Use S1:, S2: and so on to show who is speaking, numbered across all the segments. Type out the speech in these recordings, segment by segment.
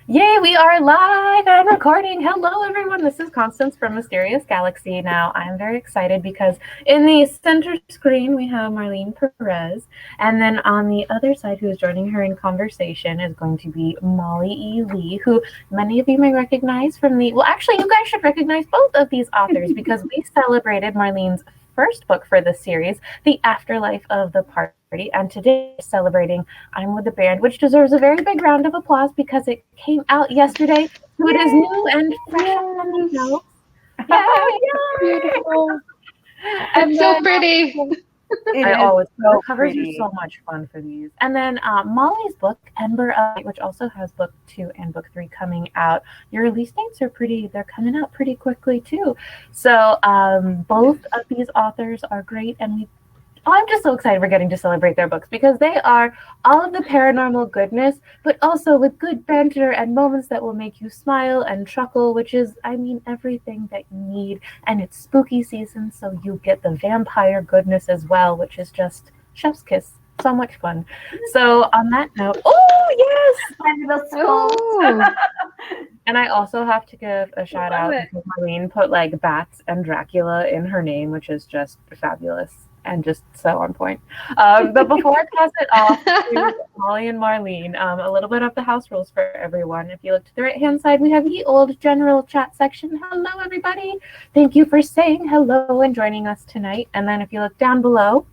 S1: Yay, we are live and recording. Hello, everyone. This is Constance from Mysterious Galaxy. Now, I'm very excited because in the center screen, we have Marlene Perez. And then on the other side, who is joining her in conversation, is going to be Molly E. Lee, who many of you may recognize from well, actually, you guys should recognize both of these authors because we celebrated Marlene's first book for the series, The Afterlife of the Party. And today we're celebrating I'm with the Band, which deserves a very big round of applause because it came out yesterday. So it is new and fresh on the
S2: Yes.
S1: shelves. Yay!
S2: Beautiful.
S1: And
S2: It's so
S1: then
S2: pretty.
S3: It
S1: I
S3: is
S1: always the
S3: so
S1: covers are
S3: pretty.
S1: so much fun for these. And then Molly's book, Ember of Light, which also has book 2 and book 3 coming out. Your release dates are they're coming out pretty quickly too. So both of these authors are great, and I'm just so excited we're getting to celebrate their books because they are all of the paranormal goodness, but also with good banter and moments that will make you smile and chuckle, which is, I mean, everything that you need. And it's spooky season, so you get the vampire goodness as well, which is just chef's kiss. So much fun. So, on that note, oh, yes!
S3: And the skulls.
S2: Oh,
S1: And I also have to give a shout
S3: Love
S1: out
S3: it.
S1: because Marlene put like bats and Dracula in her name, which is just fabulous and just so on point. But before I pass it off to Molly and Marlene, a little bit of the house rules for everyone. If you look to the right hand side, we have the old general chat section. Hello, everybody. Thank you for saying hello and joining us tonight. And then if you look down below,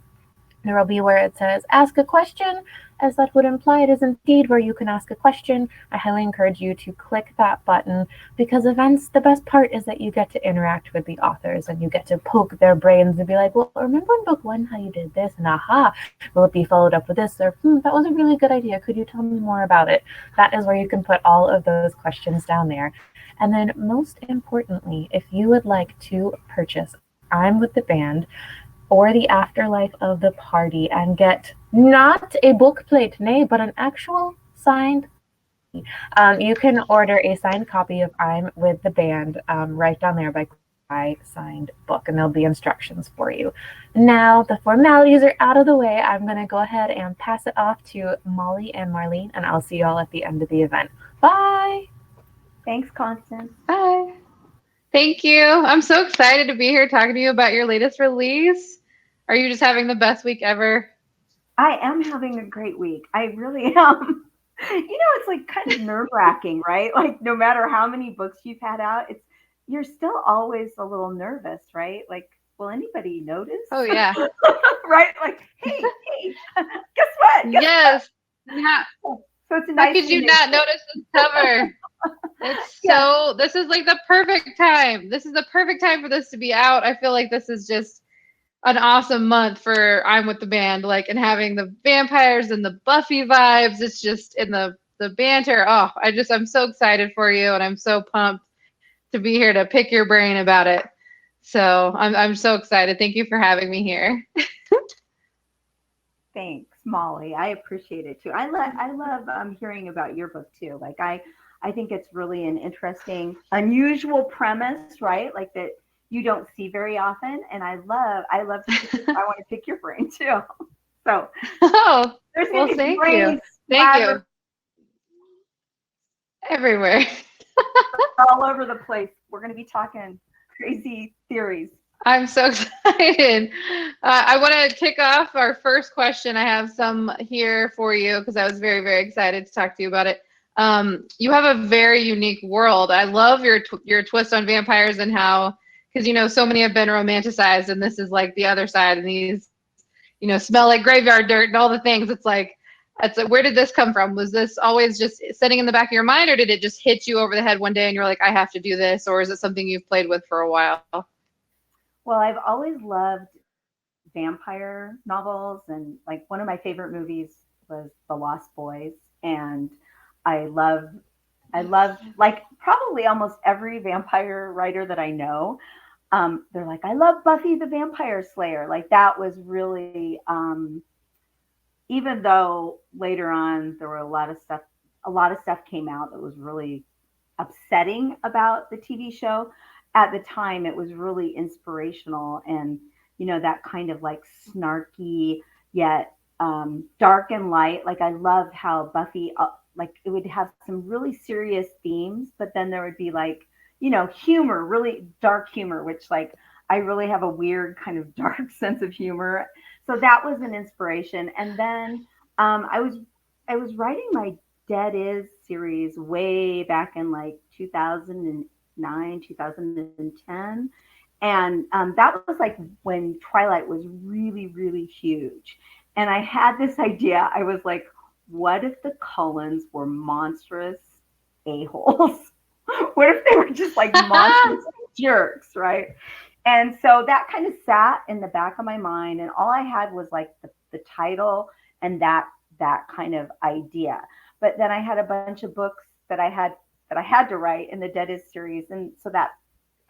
S1: there will be where it says ask a question, as that would imply it is indeed where you can ask a question. I highly encourage you to click that button because events, the best part is that you get to interact with the authors and you get to poke their brains and be like, well, remember in book 1 how you did this? And aha, will it be followed up with this? Or, that was a really good idea. Could you tell me more about it? That is where you can put all of those questions down there. And then, most importantly, if you would like to purchase I'm with the Band or the afterlife of the party and get not a book plate, nay, but an actual signed copy. You can order a signed copy of I'm with the Band right down there by I signed book, and there'll be instructions for you. Now the formalities are out of the way. I'm going to go ahead and pass it off to Molly and Marlene, and I'll see you all at the end of the event. Bye.
S3: Thanks, Constance.
S2: bye. Thank you. I'm so excited to be here talking to you about your latest release. Are you just having the best week ever?
S3: I am having a great week. I really am. It's like kind of nerve wracking, right? Like no matter how many books you've had out, you're still always a little nervous, right? Like, will anybody notice?
S2: Oh, yeah.
S3: Right? Like, hey, guess what? Guess
S2: Yes. Yeah.
S3: what? So it's
S2: How
S3: nice
S2: could
S3: when
S2: you not notice this cover?
S3: yeah,
S2: This is like the perfect time. This is the perfect time for this to be out. I feel like this is just an awesome month for I'm with the Band, like, and having the vampires and the Buffy vibes. It's just in the banter. Oh, I'm so excited for you, and I'm so pumped to be here to pick your brain about it. So I'm so excited. Thank you for having me here.
S3: thanks, Molly. I appreciate it too. I love hearing about your book too. Like I think it's really an interesting, unusual premise, right? Like that you don't see very often. And I love to I want to pick your brain too. So
S2: Oh,
S3: there's
S2: well,
S3: gonna be
S2: thank you.
S3: brains
S2: Thank
S3: splattered
S2: you. Everywhere.
S3: all over the place. We're gonna be talking crazy theories.
S2: I'm so excited. I want to kick off our first question. I have some here for you because I was very, very excited to talk to you about it. You have a very unique world. I love your twist on vampires and how, because so many have been romanticized, and this is like the other side, and these, smell like graveyard dirt and all the things. Where did this come from? Was this always just sitting in the back of your mind, or did it just hit you over the head one day and you're like, I have to do this, or is it something you've played with for a while?
S3: Well, I've always loved vampire novels, and like one of my favorite movies was The Lost Boys, and I love I love like probably almost every vampire writer that I know. They're like, I love Buffy the Vampire Slayer. Like that was really, even though later on there were a lot of stuff came out that was really upsetting about the TV show. At the time, it was really inspirational and, that kind of like snarky yet dark and light. Like I loved how Buffy like it would have some really serious themes, but then there would be like, humor, really dark humor, which like I really have a weird kind of dark sense of humor. So that was an inspiration. And then I was writing my Dead Is series way back in like 2009, 2010. And that was like when Twilight was really, really huge. And I had this idea. I was like, what if the Cullens were monstrous a-holes? What if they were just like monstrous jerks, right? And so that kind of sat in the back of my mind, and all I had was like the title and that kind of idea. But then I had a bunch of books that I had to write in the Dead Is series, and so that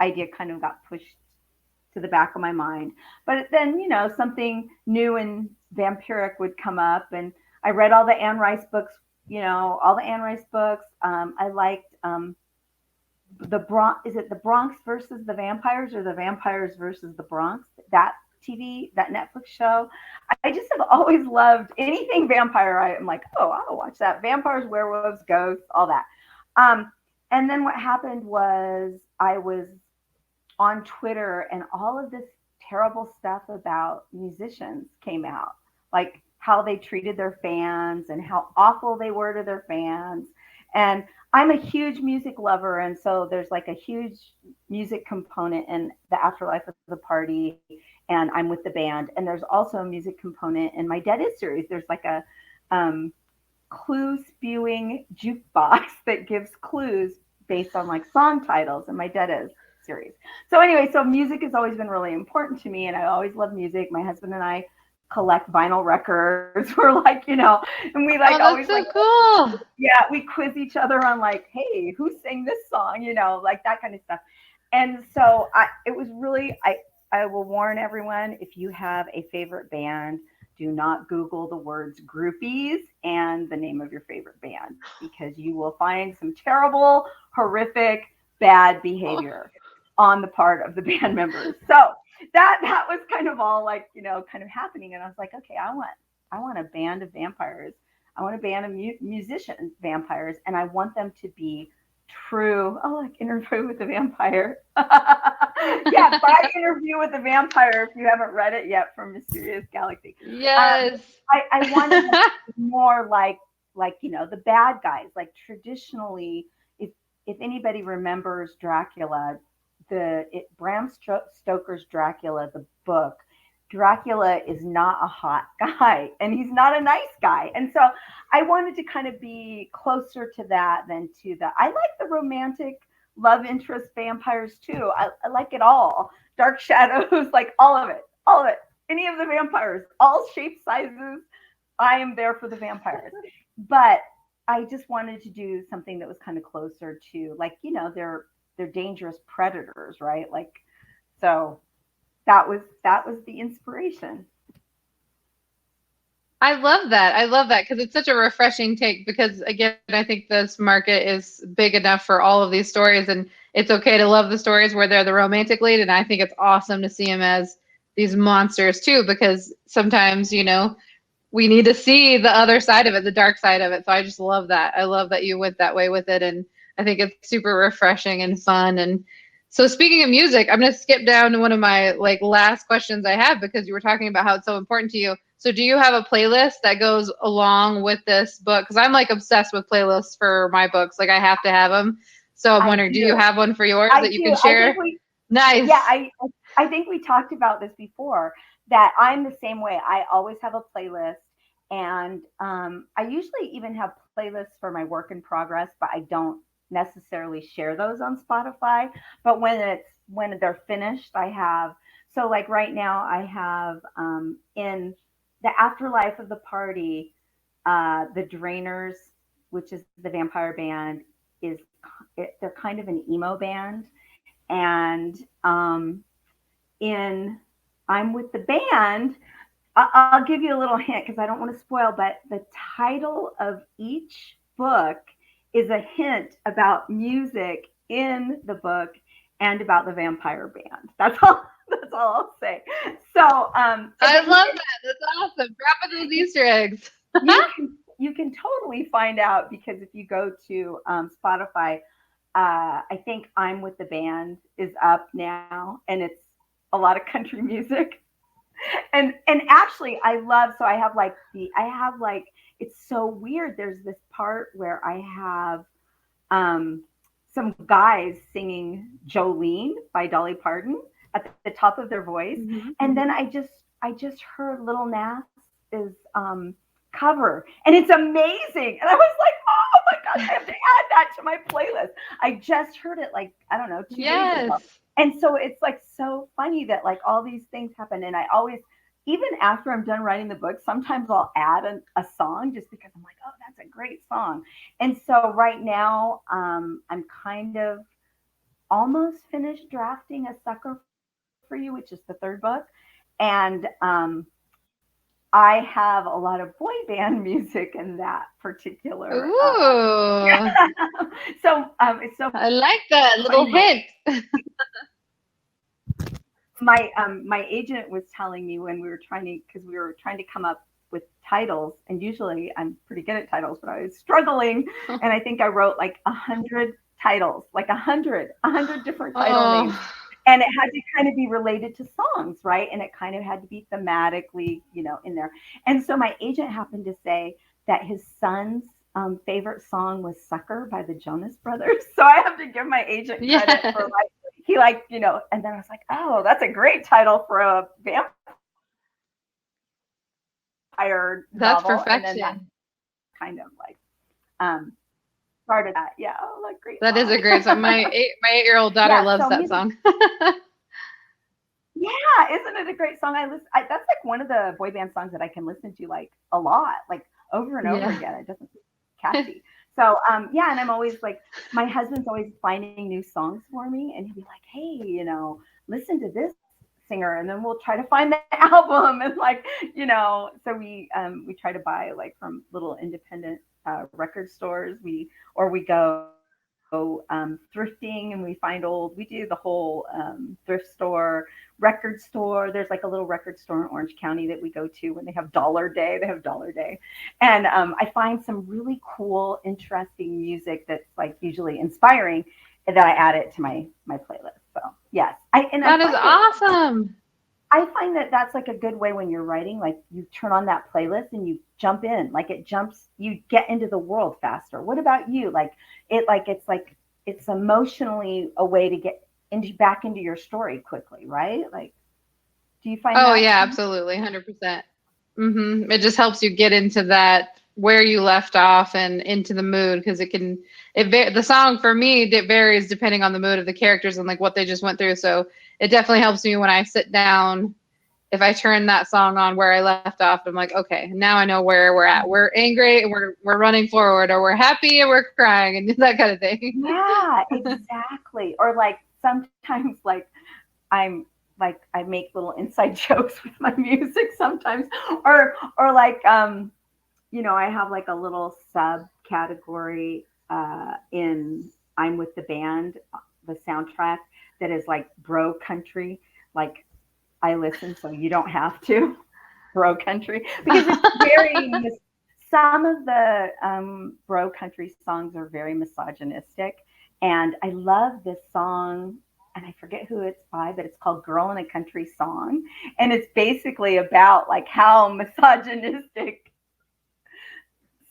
S3: idea kind of got pushed to the back of my mind. But then, something new and vampiric would come up, and I read all the Anne Rice books. All the Anne Rice books. I liked the Bronx. Is it the Bronx versus the vampires, or the vampires versus the Bronx? That Netflix show. I just have always loved anything vampire. I'm like, oh, I'll watch that. Vampires, werewolves, ghosts, all that. And then what happened was I was on Twitter, and all of this terrible stuff about musicians came out, like how they treated their fans and how awful they were to their fans. And I'm a huge music lover, and so there's like a huge music component in the Afterlife of the Party, and I'm with the band. And there's also a music component in my Dead Is series. There's like a clue spewing jukebox that gives clues based on like song titles in my Dead Is series. So anyway, so music has always been really important to me, and I always love music. My husband and I collect vinyl records. We're like, and we like always
S2: so
S3: like,
S2: cool.
S3: yeah, we quiz each other on like, hey, who sang this song? Like that kind of stuff. And so it was really, I will warn everyone, if you have a favorite band, do not Google the words groupies and the name of your favorite band, because you will find some terrible, horrific, bad behavior on the part of the band members. So that was kind of all like, kind of happening. And I was like, okay, I want a band of vampires. I want a band of musician vampires, and I want them to be true. Oh, like Interview with the Vampire. Yeah, buy Interview with the Vampire if you haven't read it yet, from Mysterious Galaxy.
S2: Yes.
S3: I wanted more like the bad guys. Like traditionally, if anybody remembers Dracula, Bram Stoker's Dracula, the book, Dracula is not a hot guy, and he's not a nice guy. And so I wanted to kind of be closer to that than to I like the romantic love interest vampires too. I like it all. Dark shadows, like all of it. Any of the vampires, all shapes, sizes. I am there for the vampires. But I just wanted to do something that was kind of closer to, like, they're dangerous predators, right? Like, so that was the inspiration.
S2: I love that because it's such a refreshing take, because again, I think this market is big enough for all of these stories, and it's okay to love the stories where they're the romantic lead, and I think it's awesome to see them as these monsters too, because sometimes, we need to see the other side of it, the dark side of it. So I just love that. I love that you went that way with it, and I think it's super refreshing and fun. And so speaking of music, I'm going to skip down to one of my last questions I have, because you were talking about how it's so important to you. So do you have a playlist that goes along with this book? Because I'm obsessed with playlists for my books. I have to have them. So I'm wondering, do you have one for yours that you can share? Nice.
S3: Yeah, I think we talked about this before, that I'm the same way. I always have a playlist, and I usually even have playlists for my work in progress, but I don't necessarily share those on Spotify. But when they're finished, I have. So right now I have in the Afterlife of the Party, the Drainers, which is the vampire band, they're kind of an emo band. And in I'm with the band, I'll give you a little hint because I don't want to spoil, but the title of each book is a hint about music in the book and about the vampire band. That's all I'll say. So
S2: I love that. That's awesome. Dropping those Easter eggs.
S3: you can totally find out, because if you go to Spotify, I think I'm with the Band is up now, and it's a lot of country music. And actually I love, so I have like it's so weird. There's this part where I have some guys singing Jolene by Dolly Parton at the top of their voice.
S2: Mhm.
S3: And then I just heard Little Nas is cover, and it's amazing. And I was like, oh my gosh, I have to add that to my playlist. I just heard it like, I don't know, 2 days ago.
S2: Yes.
S3: And so it's like so funny that like all these things happen. And I always, even after I'm done writing the book, sometimes I'll add a song just because I'm like, oh, that's a great song. And so right now, I'm kind of almost finished drafting A Sucker for You, which is the third book. And I have a lot of boy band music in that particular.
S2: Ooh.
S3: So it's so
S2: I like that little hint.
S3: My agent was telling me when we were trying to come up with titles, and usually I'm pretty good at titles, but I was struggling, and I think I wrote like 100 titles, like 100 different title names. And it had to kind of be related to songs, right? And it kind of had to be thematically, in there. And so my agent happened to say that his son's favorite song was Sucker by the Jonas Brothers. So I have to give my agent credit for he and then I was like, oh, that's a great title for a vampire
S2: That's
S3: novel.
S2: perfection.
S3: And then that kind of like started that. Yeah, oh, like great.
S2: That is a great song. My 8-year-old daughter loves that song.
S3: Yeah, isn't it a great song? That's like one of the boy band songs that I can listen to like a lot, like over and over again. It doesn't catchy. So yeah, and I'm always like, my husband's always finding new songs for me, and he'll be like, hey, listen to this singer, and then we'll try to find the album, and like, so we try to buy like from little independent record stores. We go thrifting, and we do the whole thrift store, record store. There's like a little record store in Orange County that we go to when they have Dollar Day. And I find some really cool, interesting music that's like usually inspiring, and then I add it to my playlist. So yes,
S2: that is awesome.
S3: I find that that's like a good way when you're writing, like you turn on that playlist and you jump in, you get into the world faster. What about you? It's emotionally a way to get back into your story quickly, right? Like, do you find that?
S2: Oh yeah, absolutely. 100%. It just helps you get into that, where you left off, and into the mood, because the song for me, it varies depending on the mood of the characters and like what they just went through. So it definitely helps me when I sit down. If I turn that song on where I left off, I'm like, okay, now I know where we're at. We're angry and we're running forward, or we're happy and we're crying, and that kind of thing.
S3: Yeah, exactly. Or like sometimes like I make little inside jokes with my music sometimes, or like I have like a little subcategory in I'm with the Band, the soundtrack, that is like bro country. Like I listen so you don't have to. Bro country, because it's some of the bro country songs are very misogynistic, and I love this song, and I forget who it's by, but it's called Girl in a Country Song, and it's basically about like how misogynistic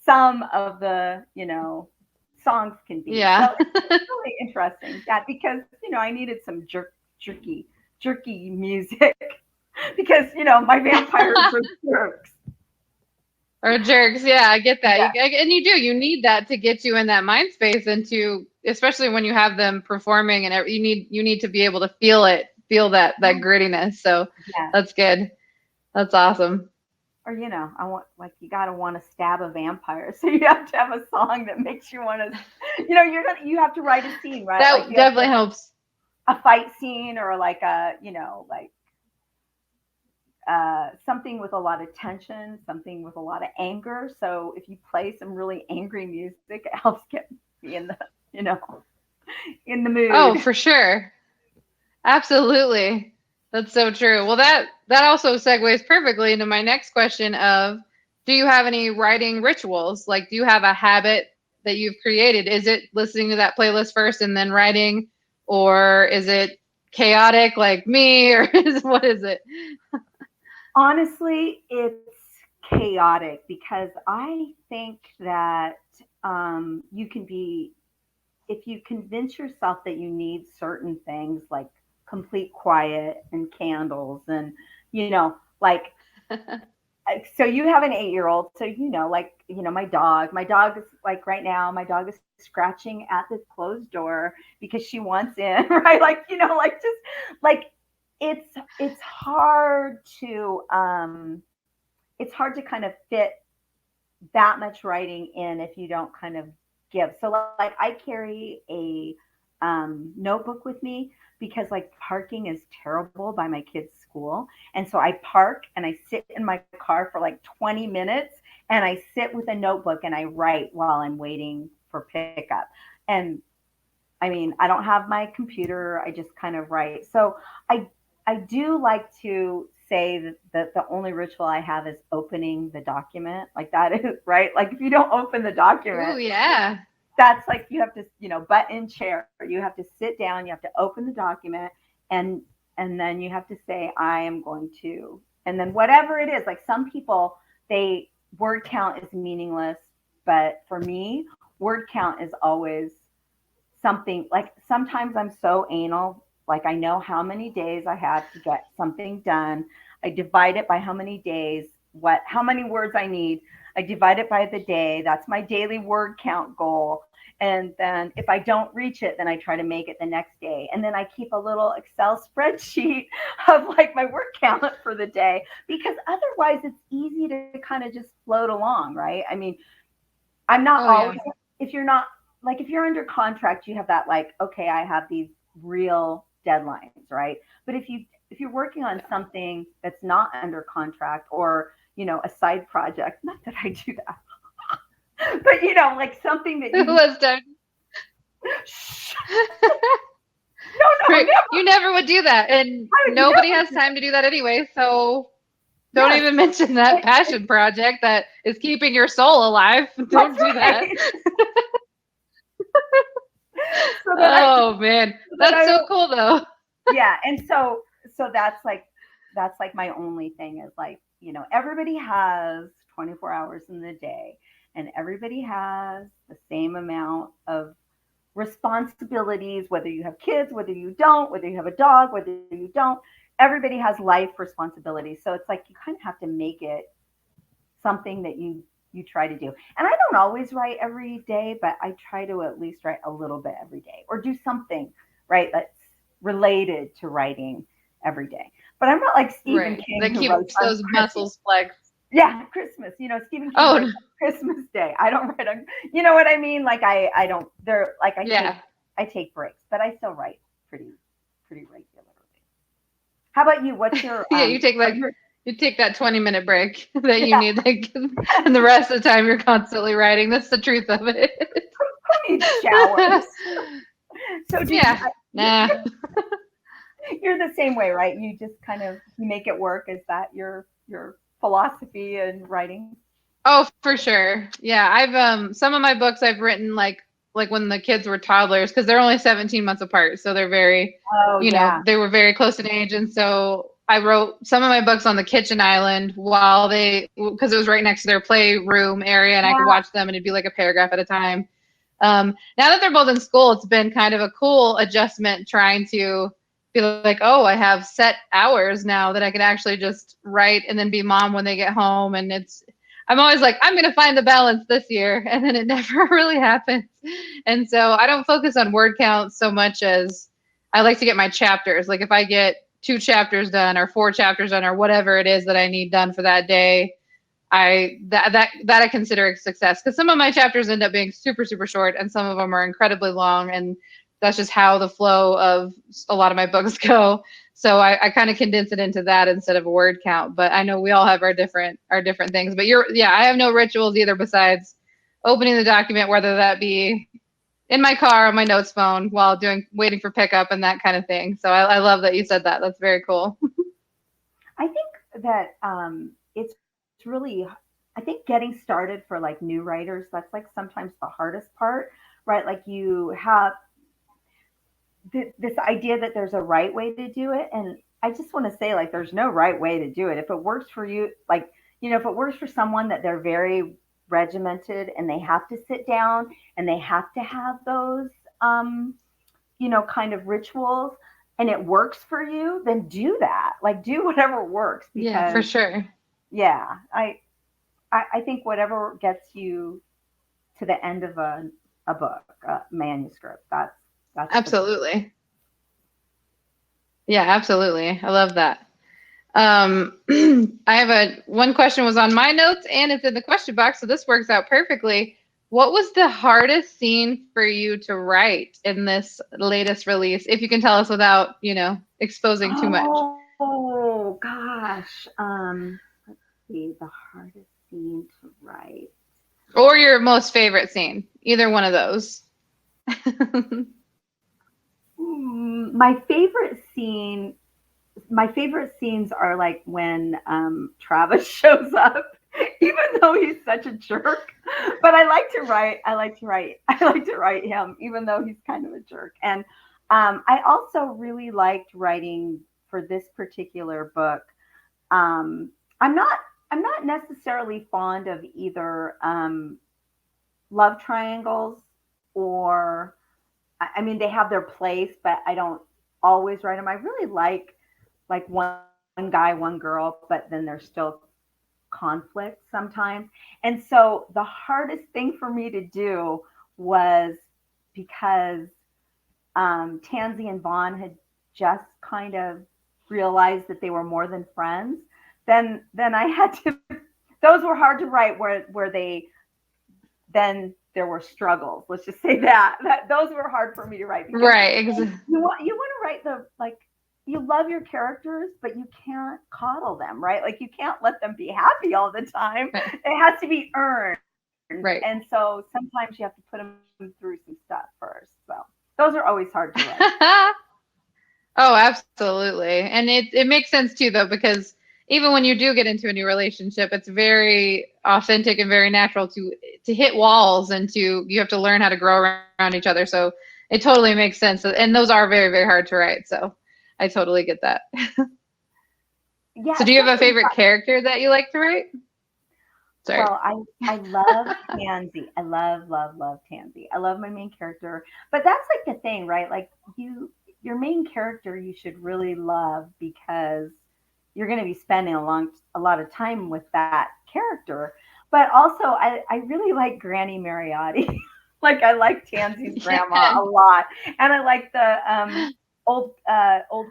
S3: some of the songs can be.
S2: Yeah.
S3: So it's really interesting that, because I needed some jerky music because my vampires are jerks.
S2: Or jerks, yeah, I get that. Yeah. And you need that to get you in that mind space, and especially when you have them performing, and you need to be able to feel that grittiness. So That's good. That's awesome.
S3: Or you gotta want to stab a vampire, so you have to have a song that makes you want to. You have to write a scene, right?
S2: That like definitely helps.
S3: A fight scene, or like something with a lot of tension, something with a lot of anger. So if you play some really angry music, it helps get me in the in the mood.
S2: Oh, for sure. Absolutely. That's so true. Well, that also segues perfectly into my next question of, do you have any writing rituals? Like, do you have a habit that you've created? Is it listening to that playlist first and then writing, or is it chaotic like me, or what is it?
S3: Honestly, it's chaotic because I think that you can be, if you convince yourself that you need certain things like complete quiet and candles and, like, so you have an 8-year-old, so my dog is like right now, my dog is scratching at the closed door because she wants in, right? Like, like just like it's hard to kind of fit that much writing in if you don't kind of give. So like I carry a notebook with me because like parking is terrible by my kids' school. And so I park and I sit in my car for like 20 minutes and I sit with a notebook and I write while I'm waiting for pickup. And I mean, I don't have my computer. I just kind of write. So I do like to say that the only ritual I have is opening the document. Like that is right. Like if you don't open the document,
S2: Oh yeah.
S3: That's like you have to, butt in chair. You have to sit down. You have to open the document, and then you have to say, I am going to, and then whatever it is. Like some people, they word count is meaningless, but for me, word count is always something. Like sometimes I'm so anal. Like I know how many days I have to get something done. I divide it by how many days, how many words I need. I divide it by the day. That's my daily word count goal. And then if I don't reach it, then I try to make it the next day. And then I keep a little Excel spreadsheet of like my word count for the day, because otherwise it's easy to kind of just float along, right? I mean, I'm not always, if you're under contract, you have that like, okay, I have these real deadlines, right? But if you're working on something that's not under contract or, a side project, not that I do that, but like something that
S2: Who was done?
S3: No, never.
S2: You never would do that, and nobody has time to do that anyway. So don't even mention that passion project that is keeping your soul alive. Don't do that. Man, that's so cool though.
S3: Yeah, and so that's like my only thing is like, everybody has 24 hours in the day, and everybody has the same amount of responsibilities, whether you have kids, whether you don't, whether you have a dog, whether you don't. Everybody has life responsibilities. So it's like you kind of have to make it something that you try to do. And I don't always write every day, but I try to at least write a little bit every day or do something, right, that's related to writing every day. But I'm not like Stephen King
S2: that keeps those muscles flexed.
S3: Yeah, Christmas. Stephen King Christmas Day. I don't write on. You know what I mean? Like I don't. They're like I take breaks, but I still write pretty regularly. How about you? What's your?
S2: You take that 20-minute break that you need, like, and the rest of the time you're constantly writing. That's the truth of it.
S3: Who needs showers? So you're the same way, right? You just kind of make it work. Is that your philosophy in writing?
S2: Oh, for sure. Yeah, I've some of my books I've written like when the kids were toddlers, because they're only 17 months apart, so they're very they were very close in age, and so I wrote some of my books on the kitchen island because it was right next to their playroom area, and I could watch them, and it'd be like a paragraph at a time. Now that they're both in school, it's been kind of a cool adjustment trying to be like, oh, I have set hours now that I can actually just write and then be mom when they get home. And I'm always like, I'm going to find the balance this year. And then it never really happens. And so I don't focus on word count so much as I like to get my chapters. Like if I get 2 chapters done or 4 chapters done or whatever it is that I need done for that day, that I consider a success, because some of my chapters end up being super, super short and some of them are incredibly long, and that's just how the flow of a lot of my books go. So I kind of condense it into that instead of a word count. But I know we all have our different things. But I have no rituals either besides opening the document, whether that be in my car on my notes phone while waiting for pickup and that kind of thing. So I love that you said that. That's very cool.
S3: I think that it's really, I think getting started for like new writers, that's like sometimes the hardest part, right? Like you have this idea that there's a right way to do it. And I just want to say, like, there's no right way to do it. If it works for you, like, if it works for someone that they're very regimented and they have to sit down and they have to have those, kind of rituals and it works for you, then do that. Like, do whatever works
S2: Yeah, for
S3: because,
S2: sure.
S3: yeah, I think whatever gets you to the end of a book, a manuscript, that's
S2: Absolutely. Yeah, absolutely. I love that. I have one question was on my notes and it's in the question box, so this works out perfectly. What was the hardest scene for you to write in this latest release? If you can tell us without, exposing too much.
S3: Oh gosh. Let's see, the hardest scene to write.
S2: Or your most favorite scene. Either one of those.
S3: My favorite scenes are like when Travis shows up, even though he's such a jerk. But I like to write him, even though he's kind of a jerk. And I also really liked writing for this particular book. I'm not necessarily fond of either love triangles or I mean they have their place, but I don't always write them. I really like one guy, one girl, but then there's still conflict sometimes. And so the hardest thing for me to do was because Tansy and Vaughn had just kind of realized that they were more than friends. Then I had to. Those were hard to write. Where they then there were struggles. Let's just say that those were hard for me to write.
S2: Right.
S3: You want to write you love your characters, but you can't coddle them, right? Like you can't let them be happy all the time. Right. It has to be earned.
S2: Right.
S3: And so sometimes you have to put them through some stuff first. So those are always hard to write.
S2: Oh, absolutely. And it makes sense too, though, because even when you do get into a new relationship, it's very authentic and very natural to hit walls and you have to learn how to grow around each other. So it totally makes sense. And those are very, very hard to write. So I totally get that.
S3: Yeah.
S2: So do you have a favorite character that you like to write? Sorry.
S3: Well, I love Tansy. I love Tansy. I love my main character. But that's like the thing, right? Like your main character you should really love because you're going to be spending a lot of time with that character. But also I really like Granny Mariotti. Like I like Tansy's grandma a lot. And I like the Old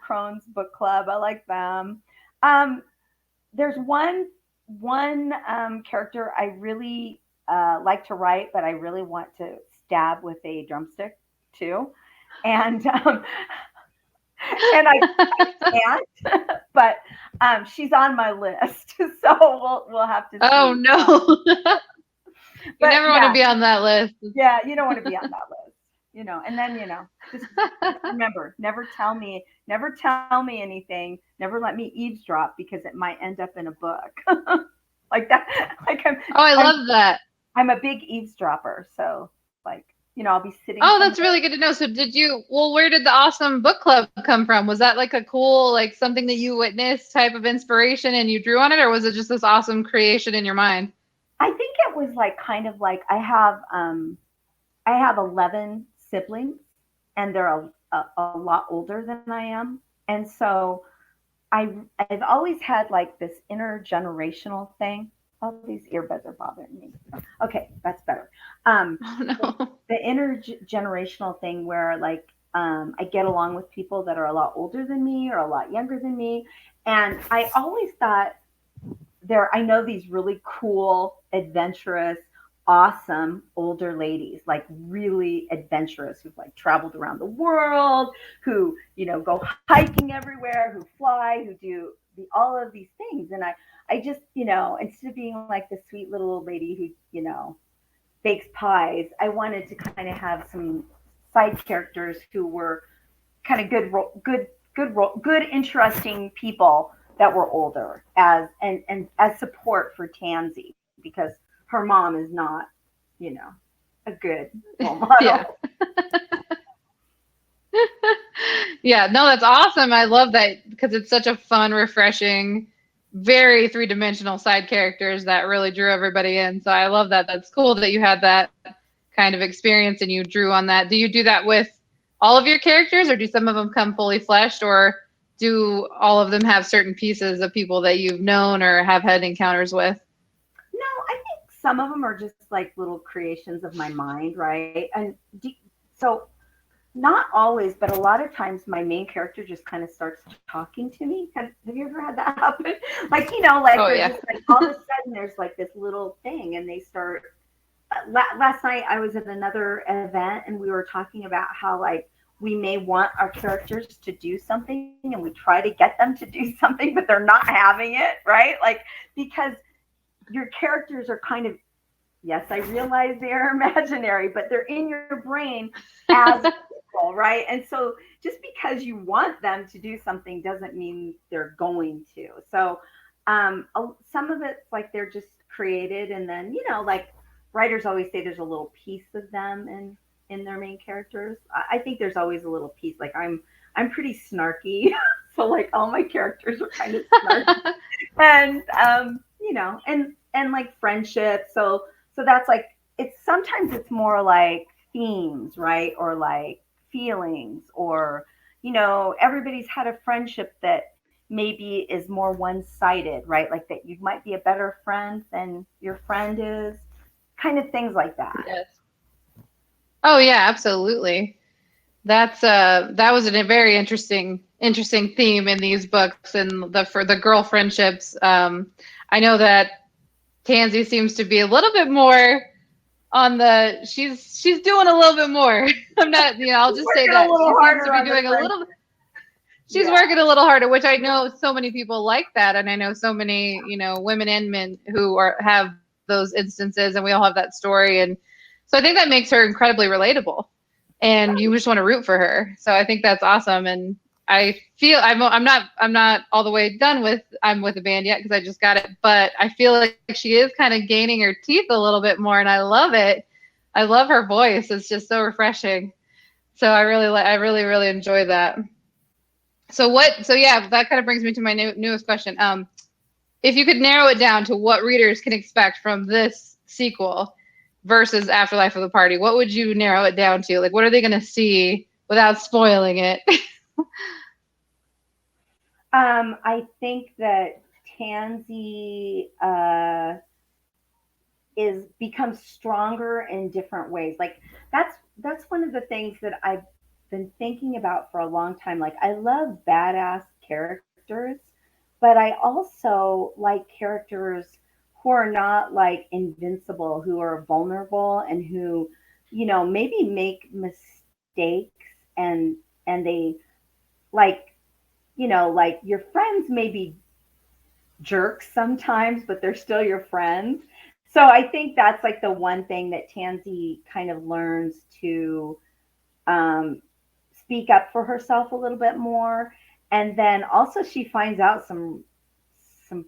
S3: Crones book club. I like them. There's one character I really like to write, but I really want to stab with a drumstick too. And I can't, but she's on my list, so we'll have to see.
S2: Oh no. You never want to be on that list.
S3: Yeah, you don't want to be on that list. And then just remember, never tell me anything, never let me eavesdrop because it might end up in a book. Like that. Like
S2: I love that.
S3: I'm a big eavesdropper, so like I'll be sitting.
S2: Oh, that's really good to know. So where did the awesome book club come from? Was that like a cool, like something that you witnessed type of inspiration and you drew on it, or was it just this awesome creation in your mind?
S3: I think it was like kind of like I have 11 siblings and they're a lot older than I am. And so I've always had like this intergenerational thing. All these earbuds are bothering me. Okay, that's better.
S2: Oh, no.
S3: The intergenerational thing where like I get along with people that are a lot older than me or a lot younger than me. And I always thought I know these really cool, adventurous, awesome older ladies, like really adventurous, who've like traveled around the world, who, go hiking everywhere, who fly, who do all of these things. And I just, instead of being like the sweet little old lady who, bakes pies, I wanted to kind of have some side characters who were kind of good, interesting people that were older as support for Tansy. because her mom is not, you know, a good role model.
S2: Yeah. Yeah, no, that's awesome. I love that because it's such a fun, refreshing, very three-dimensional side characters that really drew everybody in. So I love that. That's cool that you had that kind of experience and you drew on that. Do you do that with all of your characters, or do some of them come fully fleshed, or do all of them have certain pieces of people that you've known or have had encounters with?
S3: No, I think some of them are just like little creations of my mind, right? And so not always, but a lot of times my main character just kind of starts talking to me. Have you ever had that happen? Like, you know, like they're just like all of a sudden there's like this little thing and they start. Last night I was at another event and we were talking about how like we may want our characters to do something and we try to get them to do something, but they're not having it, right? Like, because your characters are kind of, yes, I realize they're imaginary, but they're in your brain as people, right? And so just because you want them to do something doesn't mean they're going to. So some of it's like they're just created, and then, you know, like writers always say there's a little piece of them in their main characters. I think there's always a little piece. Like I'm pretty snarky, so like all my characters are kind of snarky, and you know, and like friendship. So that's like, sometimes it's more like themes, right? Or like feelings, or, you know, everybody's had a friendship that maybe is more one-sided, right? Like that you might be a better friend than your friend is, kind of things like that.
S2: Yes. Oh yeah, absolutely. That was a very interesting theme in these books, and for the girl friendships. I know that Tansy seems to be a little bit more on the, she's doing a little bit more. I'm not, you know, I'll just say that she seems to be doing a little. She's working a little harder, which I know so many people like that, and I know so many, you know, women and men who have those instances, and we all have that story, and so I think that makes her incredibly relatable, and you just want to root for her. So I think that's awesome, and I feel I'm not all the way done with I'm with the band yet because I just got it, but I feel like she is kind of gaining her teeth a little bit more, and I love it. I love her voice; it's just so refreshing. So I really enjoy that. So yeah, that kind of brings me to my newest question. If you could narrow it down to what readers can expect from this sequel versus Afterlife of the Party, what would you narrow it down to? Like, what are they going to see without spoiling it?
S3: I think that Tansy becomes stronger in different ways. Like that's one of the things that I've been thinking about for a long time. Like I love badass characters, but I also like characters who are not like invincible, who are vulnerable, and who, you know, maybe make mistakes, and they, like, you know, like your friends may be jerks sometimes, but they're still your friends. So I think that's like the one thing that Tansy kind of learns to speak up for herself a little bit more. And then also she finds out some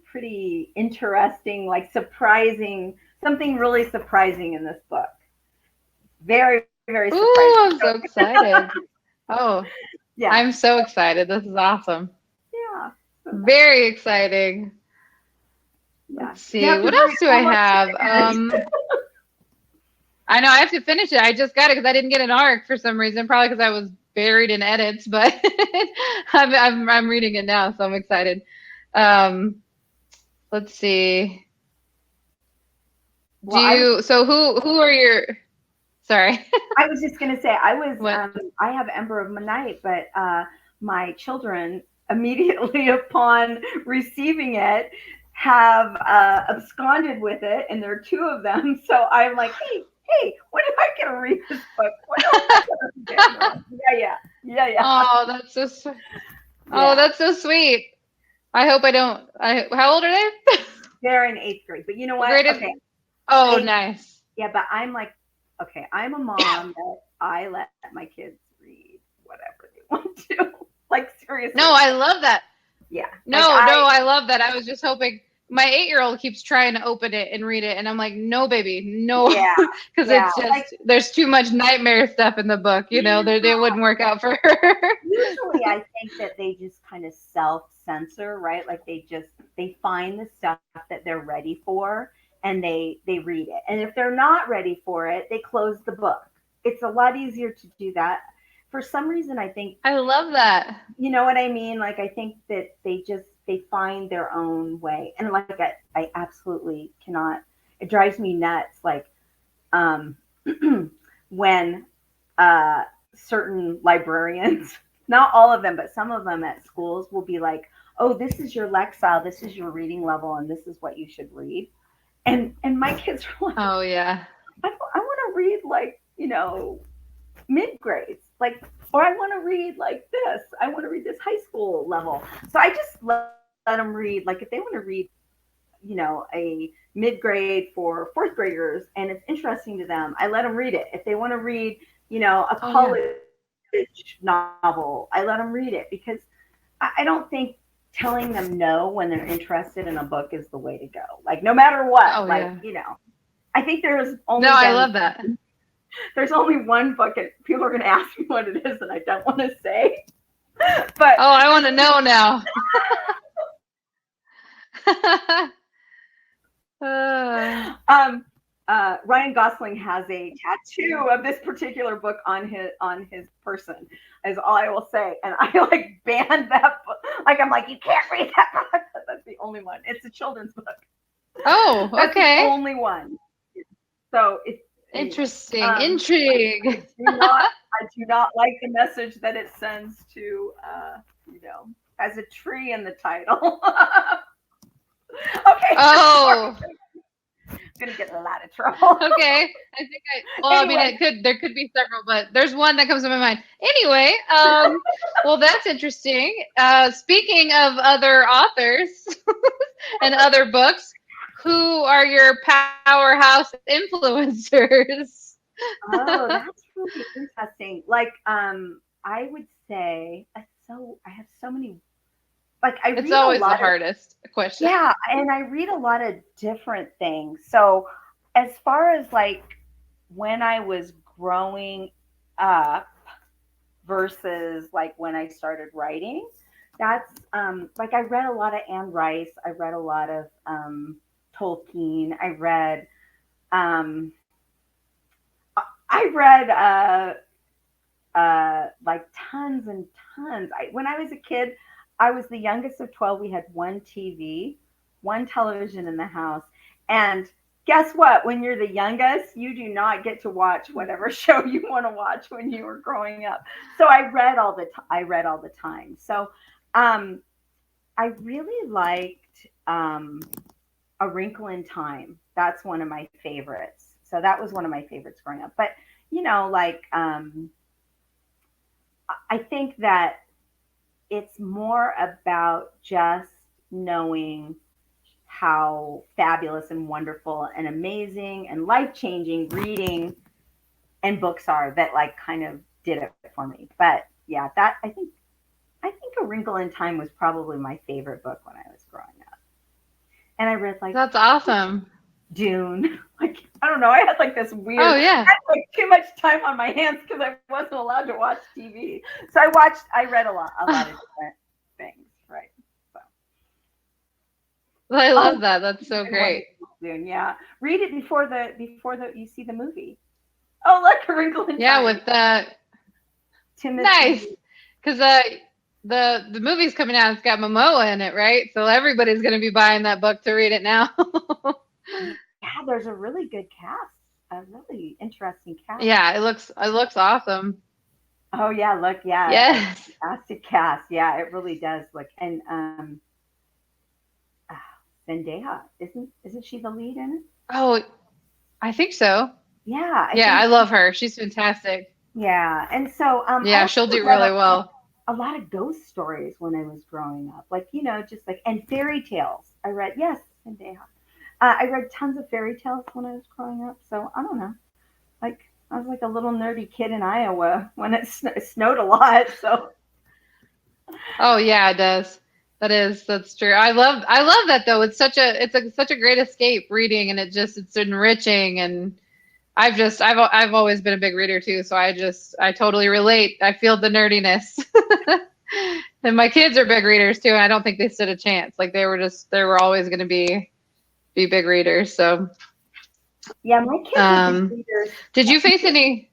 S3: pretty interesting, like something really surprising in this book. Very, very surprising.
S2: Ooh, I'm so excited. Oh,
S3: yeah.
S2: I'm so excited. This is awesome.
S3: Yeah.
S2: Very exciting.
S3: Yeah.
S2: Let's see. What else do I have? I know I have to finish it. I just got it because I didn't get an arc for some reason, probably because I was buried in edits, but I'm reading it now, so I'm excited. Let's see. So who are your, sorry.
S3: I was just going to say, I have Ember of Night, but my children immediately upon receiving it have absconded with it, and there are two of them. So I'm like, hey, when am I going to read this book? Yeah.
S2: Oh, that's so sweet. Oh, that's so sweet. I hope I don't. How old are they?
S3: They're in 8th grade, but you know what?
S2: Okay. Oh, nice.
S3: Yeah, but I'm like, okay, I'm a mom that I let my kids read whatever they want to. Like, seriously.
S2: No, I love that.
S3: Yeah.
S2: No, I love that. I was just hoping, my 8-year-old keeps trying to open it and read it, and I'm like, no, baby, no,
S3: Yeah,
S2: because
S3: yeah.
S2: it's just
S3: Like,
S2: there's too much nightmare stuff in the book. You know, they wouldn't work out for her.
S3: usually I think that they just kind of self-censor, right? Like they find the stuff that they're ready for and they read it. And if they're not ready for it, they close the book. It's a lot easier to do that. For some reason, I think,
S2: I love that.
S3: you know what I mean? Like, I think that they find their own way. And like, I absolutely cannot, it drives me nuts. Like, um, when certain librarians, not all of them, but some of them at schools will be like, oh, this is your Lexile, this is your reading level, and this is what you should read. And my kids are like,
S2: Oh yeah.
S3: I want to read like, you know, mid grades, like, or I want to read like this. I want to read this high school level. So I just let them read. Like, if they want to read, you know, a mid grade for fourth graders and it's interesting to them, I let them read it. If they want to read, you know, a college novel, I let them read it, because I don't think telling them no when they're interested in a book is the way to go. Like, no matter what, you know, I think there's only
S2: I love that.
S3: There's only one book, and people are going to ask me what it is, and I don't want to say. But
S2: I want to know now.
S3: Ryan Gosling has a tattoo of this particular book on his person, is all I will say. And I like banned that book. Like, I'm like, you can't read that book. That's the only one. It's a children's book.
S2: Oh,
S3: That's
S2: okay.
S3: the only one. So it's
S2: interesting. Intrigue.
S3: I do not like the message that it sends to, you know, as a tree in the title. Okay.
S2: Oh.
S3: I'm gonna get in a lot of trouble.
S2: Okay. I think anyway. I mean, there could be several, but there's one that comes to my mind. Anyway, well, that's interesting. Speaking of other authors and other books, who are your Powerhouse influencers?
S3: Oh, that's really interesting. Like, I would say, I have so many. Like,
S2: it's always the hardest question.
S3: Yeah, and I read a lot of different things. So, as far as like when I was growing up versus like when I started writing, that's like, I read a lot of Anne Rice. I read a lot of Tolkien. I read like tons and tons. When I was a kid, I was the youngest of 12. We had one TV, one television in the house. And guess what? When you're the youngest, you do not get to watch whatever show you want to watch when you were growing up. So I read all the time. So I really liked A Wrinkle in Time. That's one of my favorites. So that was one of my favorites growing up. But, you know, like, I think that it's more about just knowing how fabulous and wonderful and amazing and life-changing reading and books are, that like kind of did it for me. But yeah, that I think A Wrinkle in Time was probably my favorite book when I was growing up. And I read like,
S2: that's awesome.
S3: Dune. Like, I don't know. I had like this weird.
S2: Oh yeah.
S3: I had like too much time on my hands because I wasn't allowed to watch TV. So I read a lot of different things. Right. So.
S2: Well, I love that. That's so great.
S3: Dune, yeah. Read it before you see the movie. Oh, look, A Wrinkle in Time.
S2: Yeah, with that.
S3: Timothy.
S2: Nice, because the movie's coming out. It's got Momoa in it, right? So everybody's going to be buying that book to read it now.
S3: Yeah, there's a really good cast, a really interesting cast.
S2: Yeah, it looks awesome.
S3: Oh yeah, look, yeah.
S2: Yes.
S3: Fantastic cast. Yeah, it really does look. And Zendaya, isn't she the lead in it?
S2: Oh, I think so.
S3: Yeah.
S2: I love her. She's fantastic.
S3: Yeah, and so
S2: yeah, she'll do really well.
S3: A lot of ghost stories when I was growing up, like, you know, just like, and fairy tales. I read Zendaya. I read tons of fairy tales when I was growing up. So I don't know, like, I was like a little nerdy kid in Iowa when it snowed a lot. So.
S2: Oh yeah, it does. That's true. I love that though. It's such a great escape reading, and it's enriching, and I've always been a big reader too, so I totally relate. I feel the nerdiness. And my kids are big readers too, and I don't think they stood a chance. Like they were always going to be big readers. So
S3: Yeah, my kids are big readers.
S2: Did you face any?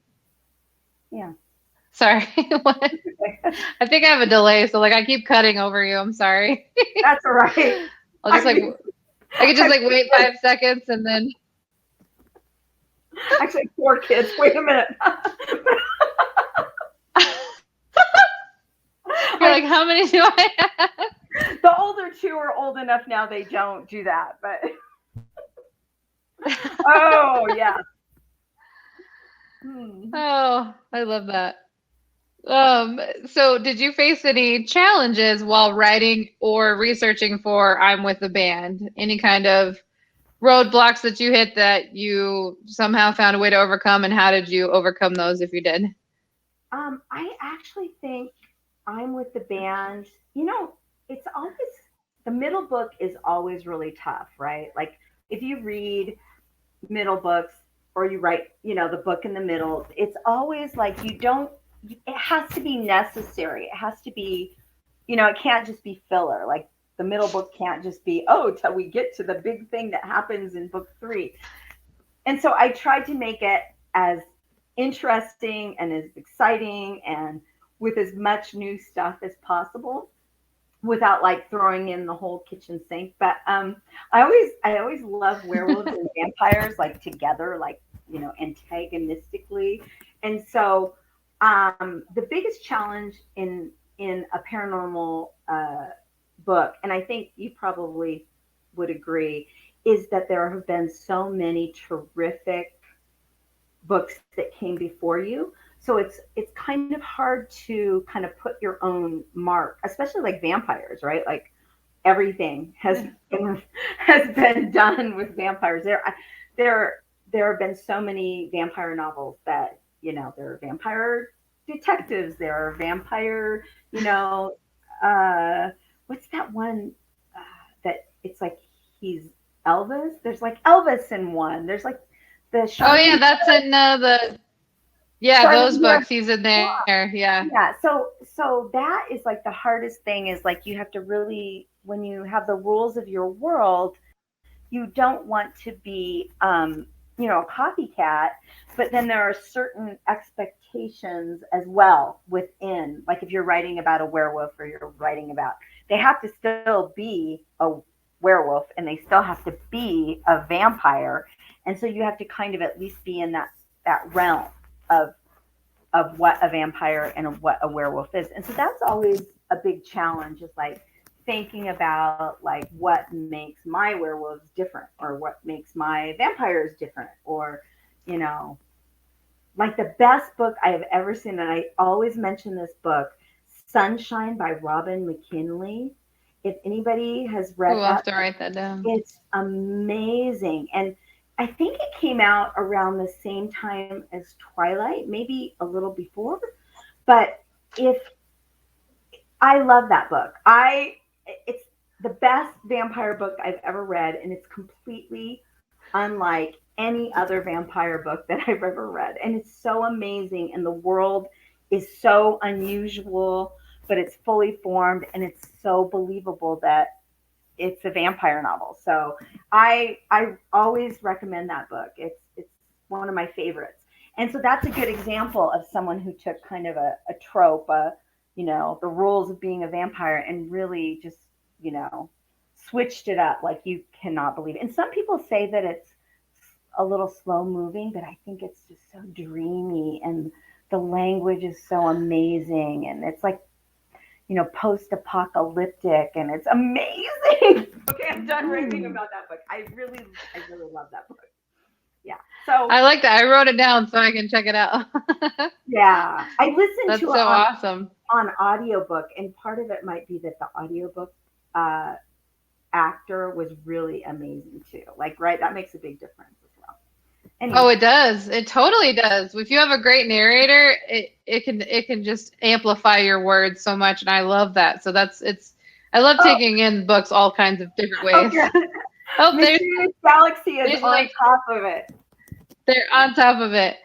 S3: Yeah.
S2: Sorry. What? I think I have a delay, so like I keep cutting over you. I'm sorry.
S3: That's all right.
S2: I'll just I could just wait 5 seconds and then.
S3: Actually, 4 kids. Wait a minute.
S2: You're like, how many do I have?
S3: The older 2 are old enough now they don't do that, but oh yeah.
S2: Oh, I love that. So did you face any challenges while writing or researching for I'm with the Band? Any kind of roadblocks that you hit that you somehow found a way to overcome, and how did you overcome those if you did?
S3: I actually think I'm with the Band. It's always, the middle book is always really tough, right? Like if you read middle books or you write, the book in the middle, it's always like it has to be necessary. It has to be, it can't just be filler. Like the middle book can't just be, till we get to the big thing that happens in book 3. And so I tried to make it as interesting and as exciting and with as much new stuff as possible without like throwing in the whole kitchen sink. But I always love werewolves and vampires like together, like, antagonistically. And so the biggest challenge in a paranormal book, and I think you probably would agree, is that there have been so many terrific books that came before you. So it's kind of hard to kind of put your own mark, especially like vampires, right? Like everything has been done with vampires. There have been so many vampire novels that, there are vampire detectives, there are vampire, what's that one that it's like he's Elvis? There's like Elvis in one. There's like the
S2: that's in those books. He's in there. Yeah.
S3: Yeah. So that is like the hardest thing is like you have to really, when you have the rules of your world, you don't want to be, a copycat, but then there are certain expectations as well within, like if you're writing about a werewolf or you're writing about, they have to still be a werewolf and they still have to be a vampire. And so you have to kind of at least be in that realm of what a vampire and what a werewolf is. And so that's always a big challenge, is like thinking about like what makes my werewolves different or what makes my vampires different, or, like the best book I have ever seen. And I always mention this book, Sunshine by Robin McKinley. If anybody has read
S2: I'll have to write that down.
S3: It's amazing. And I think it came out around the same time as Twilight, maybe a little before. But I love that book. It's the best vampire book I've ever read, and it's completely unlike any other vampire book that I've ever read. And it's so amazing, and the world is so unusual, but it's fully formed, and it's so believable that it's a vampire novel. So I always recommend that book. It's one of my favorites. And so that's a good example of someone who took kind of a trope, the rules of being a vampire, and really just, switched it up like you cannot believe it. And some people say that it's a little slow moving, but I think it's just so dreamy, and the language is so amazing, and it's like, post-apocalyptic, and it's amazing. Okay, I'm done raving about that book. I really love that book. Yeah. So
S2: I like that. I wrote it down so I can check it out.
S3: Yeah. I listened to it
S2: awesome.
S3: on audiobook, and part of it might be that the audiobook actor was really amazing too. Like, right, that makes a big difference as well. Anyway.
S2: Oh, it does. It totally does. If you have a great narrator, it can just amplify your words so much, and I love that. So I love taking in books all kinds of different ways.
S3: Okay.
S2: Oh,
S3: Mysterious Galaxy is
S2: there's
S3: on
S2: like
S3: top of it.
S2: they're on top of it.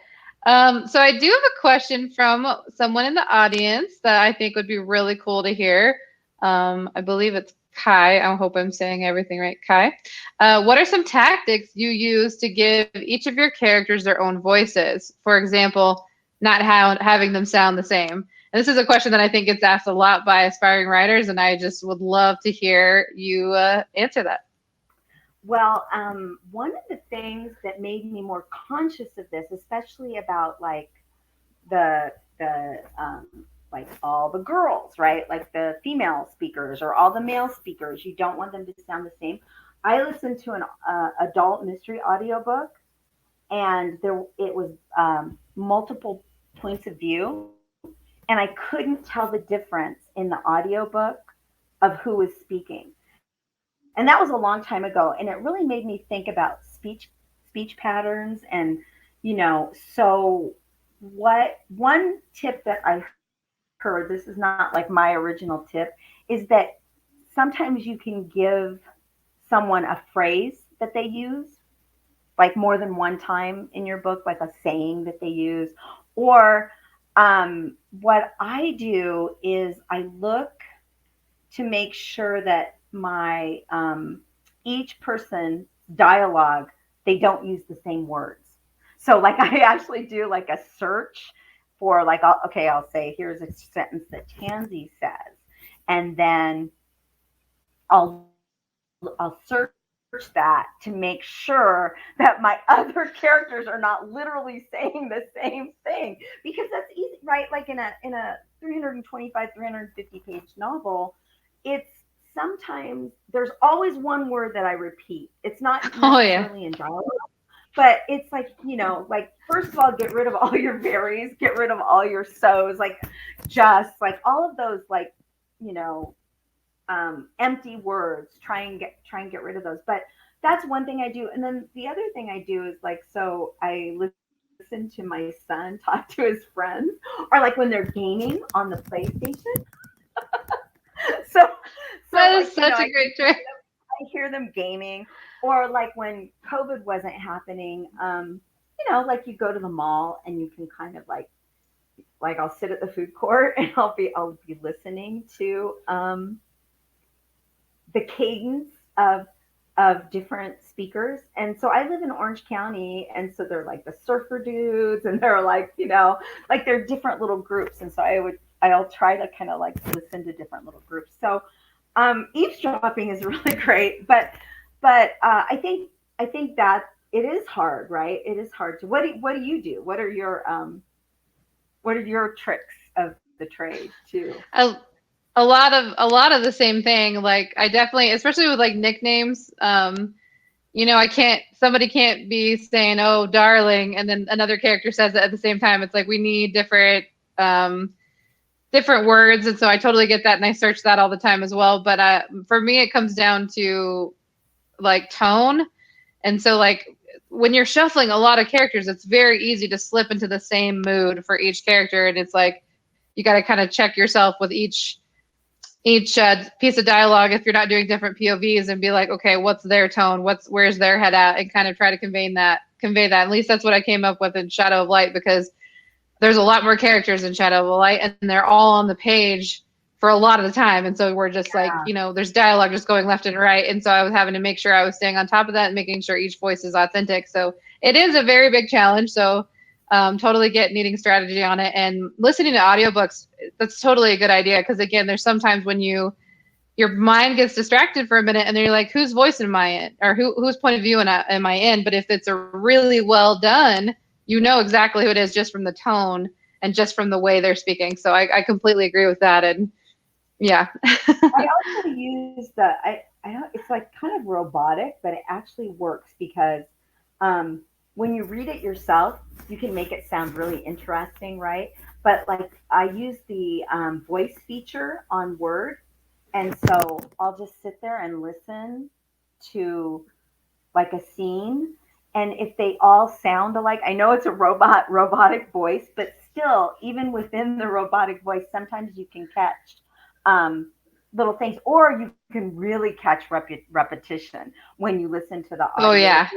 S2: So I do have a question from someone in the audience that I think would be really cool to hear. I believe it's Kai. I hope I'm saying everything right. Kai, what are some tactics you use to give each of your characters their own voices? For example, not having them sound the same. And this is a question that I think gets asked a lot by aspiring writers, and I just would love to hear you answer that.
S3: Well, one of the things that made me more conscious of this, especially about like the like all the girls, right? Like the female speakers or all the male speakers, you don't want them to sound the same. I listened to an adult mystery audiobook, and there it was multiple points of view, and I couldn't tell the difference in the audiobook of who was speaking. And that was a long time ago, and it really made me think about speech patterns. And so what one tip that I heard, this is not like my original tip, is that sometimes you can give someone a phrase that they use like more than one time in your book, like a saying that they use. Or what I do is I look to make sure that my each person dialogue, they don't use the same words. So like I actually do like a search for like I'll say here's a sentence that Tansy says, and then I'll search that to make sure that my other characters are not literally saying the same thing, because that's easy, right? Like in a 325 350 page novel, it's sometimes there's always one word that I repeat. It's not
S2: Oh yeah.
S3: necessarily in dialogue, but it's like, like first of all, get rid of all your varies, get rid of all your so's, like just like all of those, like, you know, empty words. Try and get rid of those. But that's one thing I do. And then the other thing I do is like, so I listen to my son talk to his friends, or like when they're gaming on the PlayStation. so so
S2: That
S3: like,
S2: is such a great trick.
S3: I hear them gaming, or like when COVID wasn't happening, like you go to the mall and you can kind of like I'll sit at the food court and I'll be listening to the cadence of different speakers. And so I live in Orange County, and so they're like the surfer dudes, and they're like, like they're different little groups. And so I'll try to kind of like listen to different little groups. So eavesdropping is really great, but I think that it is hard, right? It is hard to. What do you do? What are your tricks of the trade too?
S2: A, a lot of the same thing. Like I definitely, especially with like nicknames, somebody can't be saying, "Oh, darling," and then another character says it at the same time. It's like we need different words, and so I totally get that, and I search that all the time as well. But for me, it comes down to like tone, and so like when you're shuffling a lot of characters, it's very easy to slip into the same mood for each character, and it's like you got to kind of check yourself with each piece of dialogue if you're not doing different POVs, and be like, okay, what's their tone? Where's their head at? And kind of try to convey that. At least that's what I came up with in Shadow of Light, because there's a lot more characters in Shadow of Light, and they're all on the page for a lot of the time. And so we're just like, there's dialogue just going left and right. And so I was having to make sure I was staying on top of that and making sure each voice is authentic. So it is a very big challenge. So totally get needing strategy on it, and listening to audiobooks. That's totally a good idea. Cause again, there's sometimes when your mind gets distracted for a minute, and then you're like, whose voice am I in, or whose point of view am I in? But if it's a really well done, you know exactly who it is just from the tone and just from the way they're speaking. So I completely agree with that. And yeah.
S3: I also use I don't, it's like kind of robotic, but it actually works because when you read it yourself, you can make it sound really interesting, right? But like I use the voice feature on Word, and so I'll just sit there and listen to like a scene. And if they all sound alike, I know it's a robotic voice, but still, even within the robotic voice, sometimes you can catch, little things, or you can really catch repetition when you listen to the
S2: Oh
S3: audio,
S2: yeah.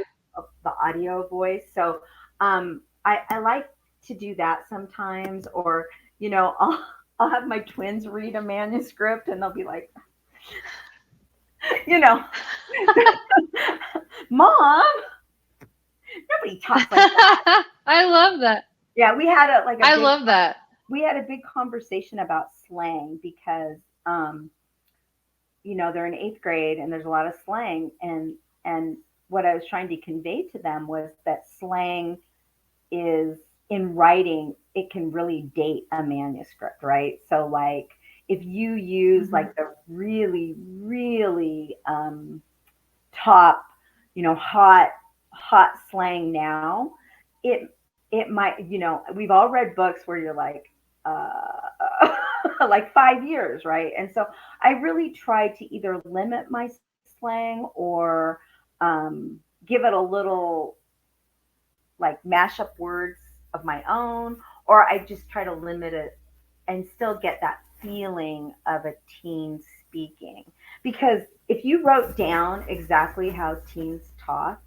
S3: the audio voice. So I like to do that sometimes, or I'll have my twins read a manuscript and they'll be like, you know, Mom, nobody talks like that.
S2: I love that.
S3: Yeah, we had
S2: I love that.
S3: we had a big conversation about slang because they're in eighth grade and there's a lot of slang, and what I was trying to convey to them was that slang is in writing, it can really date a manuscript, right? So like if you use like the really, really top, hot slang now, it might, we've all read books where you're like, like 5 years, right? And so I really try to either limit my slang or give it a little like mash up words of my own, or I just try to limit it and still get that feeling of a teen speaking. Because if you wrote down exactly how teens talked,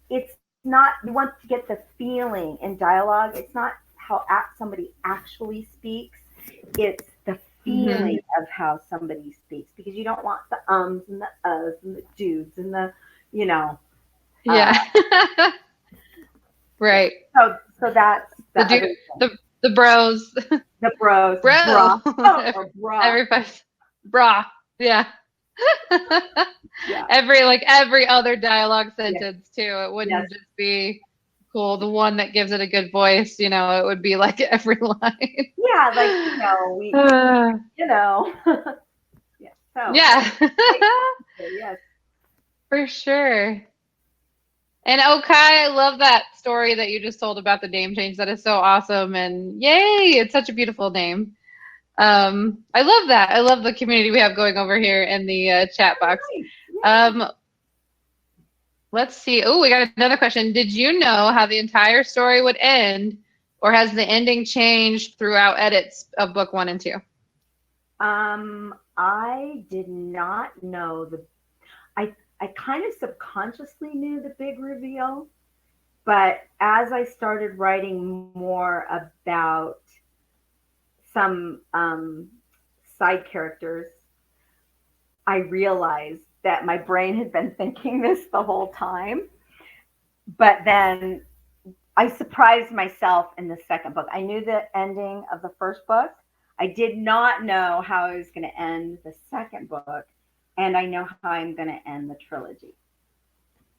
S3: it's not, you want to get the feeling in dialogue. It's not how somebody actually speaks, it's the feeling of how somebody speaks, because you don't want the ums and the uhs and the dudes and the,
S2: Yeah. Right.
S3: So that's
S2: the bros.
S3: The bros.
S2: Bro.
S3: Brah. Or brah.
S2: Everybody's bra. Yeah.
S3: Yeah.
S2: Every other dialogue sentence too. It wouldn't
S3: Yes.
S2: just be cool. The one that gives it a good voice, it would be like every line.
S3: Yeah, like we yeah. So
S2: Yeah.
S3: yes.
S2: For sure. And Okai, I love that story that you just told about the name change. That is so awesome. And yay, it's such a beautiful name. I love that. I love the community we have going over here in the chat box. Let's see. Oh, we got another question. Did you know how the entire story would end, or has the ending changed throughout edits of book 1 and 2?
S3: I did not know I kind of subconsciously knew the big reveal, but as I started writing more about some side characters, I realized that my brain had been thinking this the whole time. But then I surprised myself in the second book. I knew the ending of the first book. I did not know how I was going to end the second book, and I know how I'm going to end the trilogy.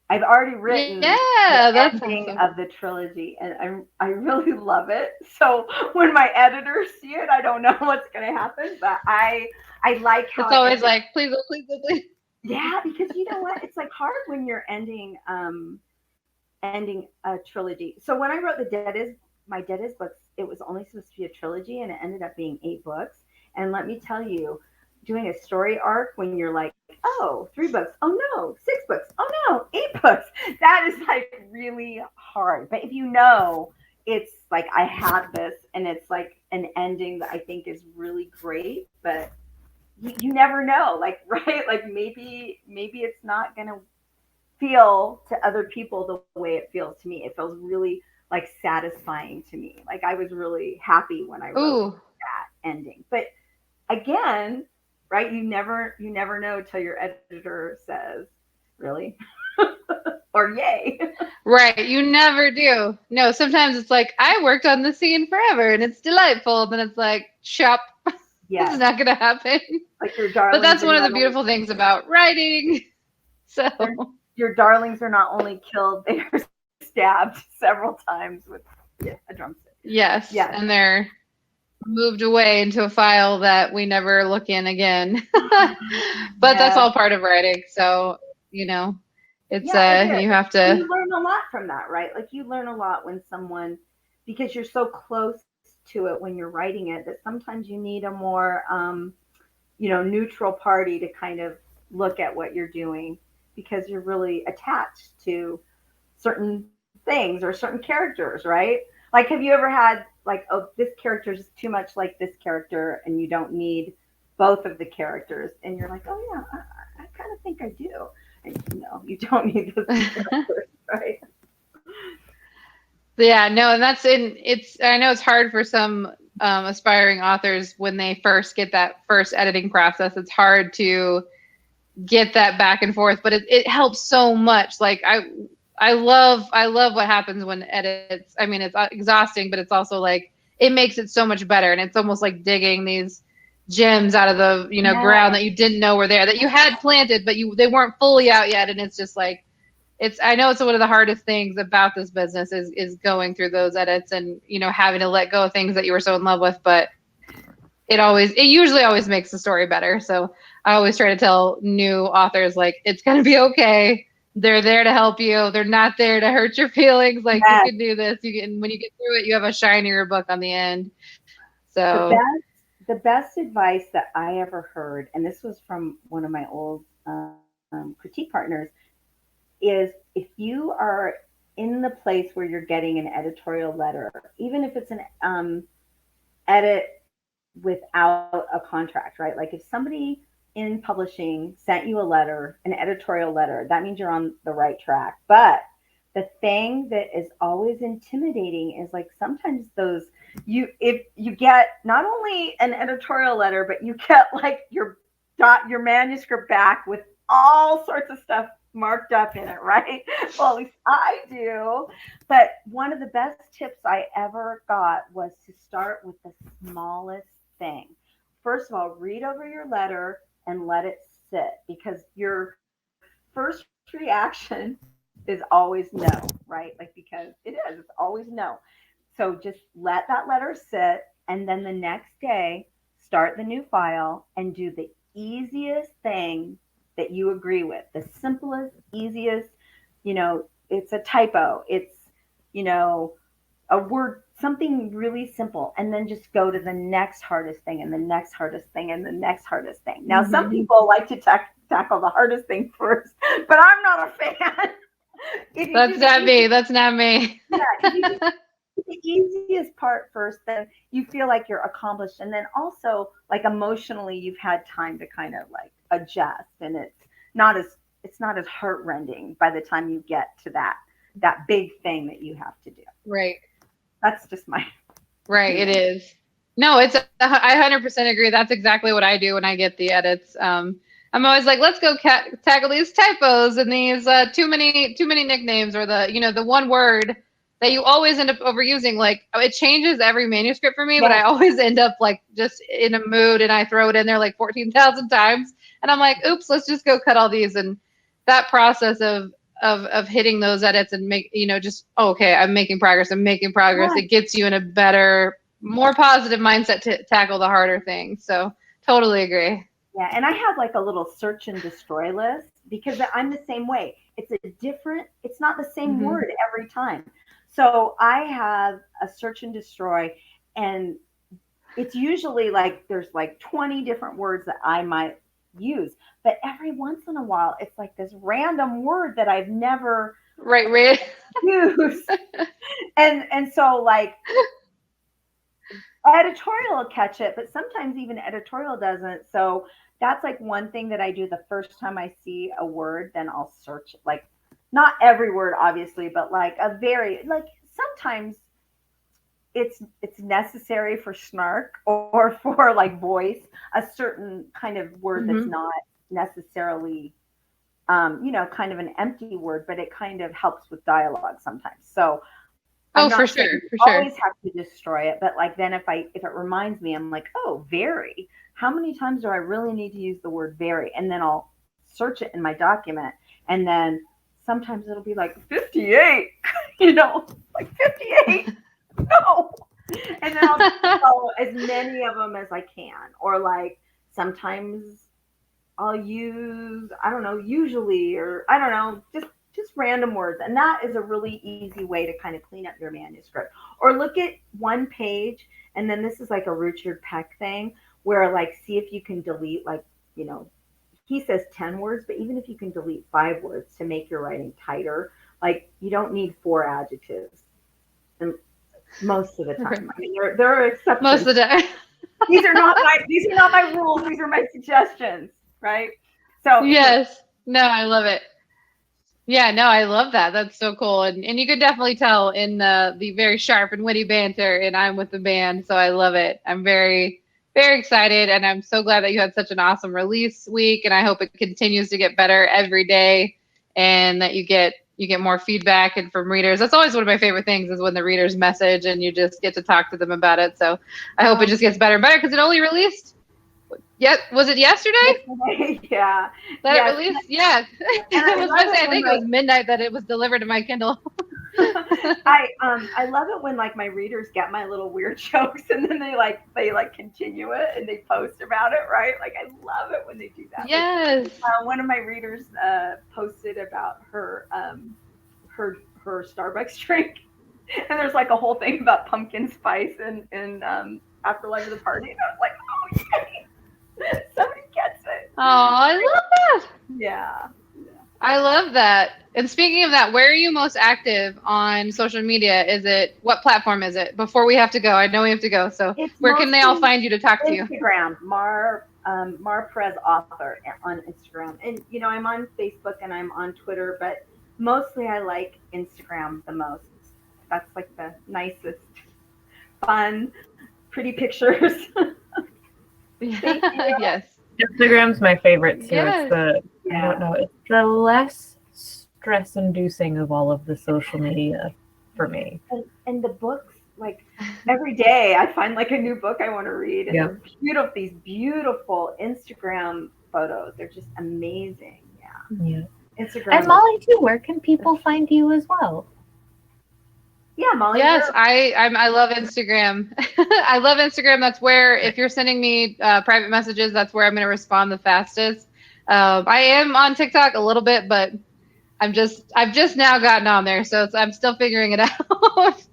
S3: I've already written the ending of the trilogy, and I really love it. So when my editors see it, I don't know what's going to happen, but I like how
S2: it's always like, please, please, please.
S3: Yeah, because you know what? It's like hard when you're ending a trilogy. So when I wrote my Dead Is books, it was only supposed to be a trilogy, and it ended up being 8 books. And let me tell you, doing a story arc when you're like, oh, 3 books, oh no, 6 books, oh no, 8 books, that is like really hard. But if it's like I have this, and it's like an ending that I think is really great, but you never know, like, right? Like maybe it's not gonna feel to other people the way it feels to me. It feels really like satisfying to me. Like I was really happy when I wrote that ending. But again, right? You never know till your editor says, really? Or yay.
S2: Right. You never do. No, sometimes it's like, I worked on the scene forever and it's delightful. And then it's like, chop. Yeah. It's not going to happen.
S3: Like your darlings.
S2: But that's one of the beautiful things about writing. So
S3: your darlings are not only killed, they are stabbed several times with a drumstick.
S2: Yes. Yeah. And they're moved away into a file that we never look in again. But that's all part of writing. So, it's you have to.
S3: You learn a lot from that, right? Like you learn a lot when someone, because you're so close to it when you're writing it, that sometimes you need a more neutral party to kind of look at what you're doing, because you're really attached to certain things or certain characters, right? Like, have you ever had like, oh, this character is too much like this character and you don't need both of the characters, and you're like, oh yeah, I kind of think I do. And no, you don't need those characters, right?
S2: Yeah, no, and it's I know it's hard for some aspiring authors when they first get that first editing process. It's hard to get that back and forth, but it helps so much. Like I love what happens when edits. I mean, it's exhausting, but it's also like it makes it so much better, and it's almost like digging these gems out of the ground that you didn't know were there, that you had planted, but they weren't fully out yet, and it's just like I know it's one of the hardest things about this business is going through those edits and having to let go of things that you were so in love with, but it usually always makes the story better. So I always try to tell new authors, like, it's going to be okay. They're there to help you. They're not there to hurt your feelings. Like, you can do this. When you get through it, you have a shinier book on the end. So
S3: the best advice that I ever heard, and this was from one of my old critique partners, is if you are in the place where you're getting an editorial letter, even if it's an edit without a contract, right? Like if somebody in publishing sent you a letter, an editorial letter, that means you're on the right track. But the thing that is always intimidating is like sometimes if you get not only an editorial letter, but you get like your manuscript back with all sorts of stuff marked up in it, right? Well, at least I do. But one of the best tips I ever got was to start with the smallest thing. First of all, read over your letter and let it sit, because your first reaction is always no, right? Like, because it's always no. So just let that letter sit, and then the next day start the new file and do the easiest thing that you agree with, the simplest, easiest, it's a typo, it's, a word, something really simple, and then just go to the next hardest thing and the next hardest thing and the next hardest thing. Now, some people like to tackle the hardest thing first, but I'm not a fan.
S2: That's not me. That's not me.
S3: Yeah, if you do the easiest part first, then you feel like you're accomplished, and then also like emotionally you've had time to kind of like adjust, and it's not as heartrending by the time you get to that big thing that you have to do.
S2: Right.
S3: That's just my
S2: right. It is. No, I 100% agree. That's exactly what I do when I get the edits. I'm always like, let's go tackle these typos and these too many nicknames, or the one word that you always end up overusing. Like, it changes every manuscript for me, but I always end up like just in a mood, and I throw it in there like 14,000 times, and I'm like, oops, let's just go cut all these. And that process of hitting those edits and okay, I'm making progress. Yeah. It gets you in a better, more positive mindset to tackle the harder things. So totally agree.
S3: Yeah, and I have like a little search and destroy list, because I'm the same way. It's not the same word every time. So I have a search and destroy, and it's usually like there's like 20 different words that I might use, but every once in a while it's like this random word that I've never used. and so like editorial will catch it, but sometimes even editorial doesn't. So that's like one thing that I do the first time I see a word, then I'll search, like, not every word obviously, but like sometimes it's necessary for snark or for like voice, a certain kind of word that's not necessarily kind of an empty word, but it kind of helps with dialogue sometimes. So I'm not saying you always have to destroy it, but like then if it reminds me, I'm like, oh, very. How many times do I really need to use the word very? And then I'll search it in my document, and then sometimes it'll be like 58, like 58. No. And then I'll follow as many of them as I can. Or like sometimes I'll use, I don't know, usually, or I don't know, just random words. And that is a really easy way to kind of clean up your manuscript. Or look at one page, and then this is like a Richard Peck thing, where like see if you can delete, like, he says 10 words, but even if you can delete 5 words to make your writing tighter, like you don't need 4 adjectives. And most of the time. I mean, there are exceptions.
S2: Most of the time.
S3: these are not my rules. These are my suggestions, right? So
S2: Yes. No, I love it. Yeah, no, I love that. That's so cool. And you could definitely tell in the very sharp and witty banter and I'm with the band. So I love it. I'm very, very excited. And I'm so glad that you had such an awesome release week. And I hope it continues to get better every day and that you get more feedback and from readers. That's always one of my favorite things is when the readers message and you just get to talk to them about it. So I hope it just gets better and better because it only released. Yeah, was it yesterday?
S3: Yeah.
S2: That released? Yeah. I think it was midnight that it was delivered to my Kindle.
S3: I love it when like my readers get my little weird jokes and then they continue it and they post about it, right? Like I love it when they do that.
S2: Yes.
S3: Like, one of my readers posted about her Starbucks drink, and there's like a whole thing about pumpkin spice and Afterlife of the Party, and I was like, oh yay. Somebody gets it.
S2: Oh, I love that.
S3: Yeah.
S2: I love that. And speaking of that, where are you most active on social media? What platform is it? Before we have to go, I know we have to go. So where can they all find you to talk to you?
S3: Instagram, Mar Perez author on Instagram. And, I'm on Facebook and I'm on Twitter, but mostly I like Instagram the most. That's like the nicest, fun, pretty pictures.
S2: Yes.
S1: Instagram's my favorite too.
S2: Yes.
S1: I don't know, it's the less stress inducing of all of the social media for me.
S3: And the books, like every day I find like a new book I want to read. And they're beautiful, these beautiful Instagram photos. They're just amazing. Yeah. Instagram.
S1: And Molly too, where can people find you as well?
S3: Yeah, Molly.
S2: Yes, I love Instagram. I love Instagram. That's where, if you're sending me private messages, that's where I'm going to respond the fastest. I am on TikTok a little bit, but I've just now gotten on there, so I'm still figuring it out.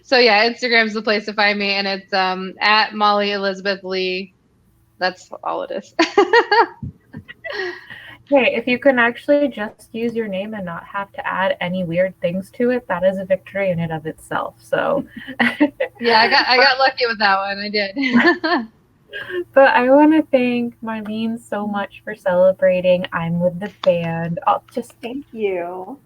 S2: So yeah, Instagram's the place to find me, and it's at Molly Elizabeth Lee. That's all it is.
S1: Hey, if you can actually just use your name and not have to add any weird things to it, that is a victory in and of itself. So
S2: yeah, I got lucky with that one. I did.
S1: But I want to thank Marlene so much for celebrating I'm with the band.
S3: Thank you.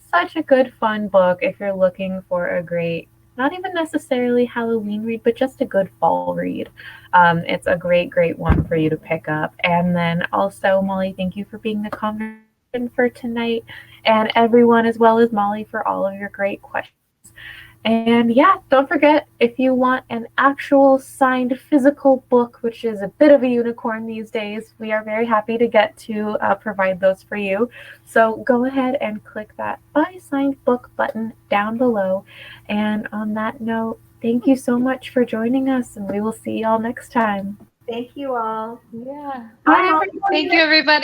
S1: Such a good fun book if you're looking for a great, not even necessarily Halloween read, but just a good fall read. It's a great one for you to pick up. And then also, Molly, thank you for being the conversation for tonight, and everyone as well as Molly for all of your great questions. And yeah, don't forget, if you want an actual signed physical book, which is a bit of a unicorn these days, we are very happy to get to provide those for you. So go ahead and click that Buy Signed Book button down below. And on that note, thank you so much for joining us, and we will see y'all next time.
S3: Thank you all.
S2: Yeah.
S3: Bye, everybody.
S2: Thank you, everybody.